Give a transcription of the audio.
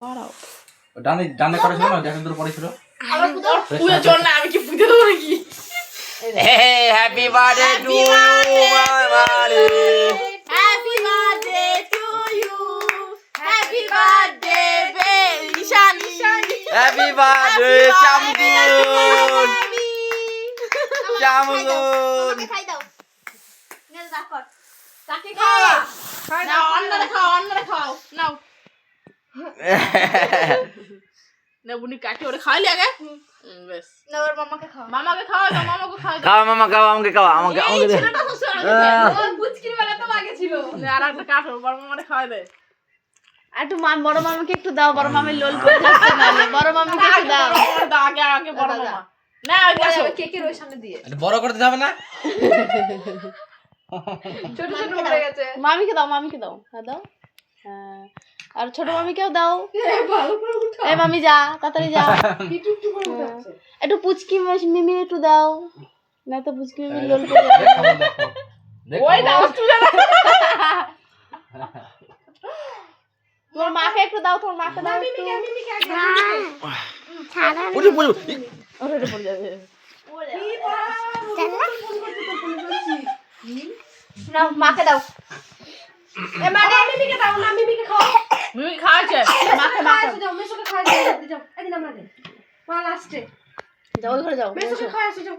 ডানে ডানে করে ছিল না দেখেন তোর পরে ছিল আমার পুজো চল না আমি কি পুজো দেবো নাকি happy birthday to you my বাড়ি happy birthday to you happy birthday Ishan happy birthday চামগুন চামগুন খাই দাও নে দাও কর কাকে খাওয়া নাও অন্যরা খাও নাও না বুনি কাকে ওরে খাওয়ালি আগে বেশ না ওর মামাকে খাও মামাকে খাওয়া দাও মামাকে খাওয়া দাও খাওয়া মামা খাওয়া আমাকে খাওয়া আমাকে আমাকে দে ছেলেটা তো সরে ও বুচকির বেলা তো আগে ছিল আর একটা কাটো বড় মামারে খাওয়া দে একটু বড় মামাকে একটু দাও বড় মামি লোল করে যাচ্ছে না বড় মামিকে একটু দাও আগে আগে বড় মামা না ওই আসো কেকের ওই সামনে দিয়ে এটা বড় করে দিতে হবে না ছোট ছোট পড়ে গেছে মামিকে দাও হ্যাঁ দাও হ্যাঁ আর ছোট মামিকেও দাও ভালো করে উঠা এই মামি যা তাড়াতাড়ি যা একটু করে উঠাচ্ছে একটু পুচকি মিমি একটু দাও না তো পুচকি মিমি লোল করে যাবে দেখো ওই দাও তুই না তোর মাকে একটু দাও তোর মাকে দাও একটু মিমিকে আগে পুজো পুজো ওরে পড়ে যাবে না মাকে দাও এ মানে মিমিকে দাও না মিমিকে খাও মিমি খাওয়াছে মাকে খাওয়াইছো যাও মেসোকে খাওয়াইছো যাও এদিন আমরা দে মা লাস্টে যাও ওই ঘরে যাও মেসোকে খাওয়াইছো যাও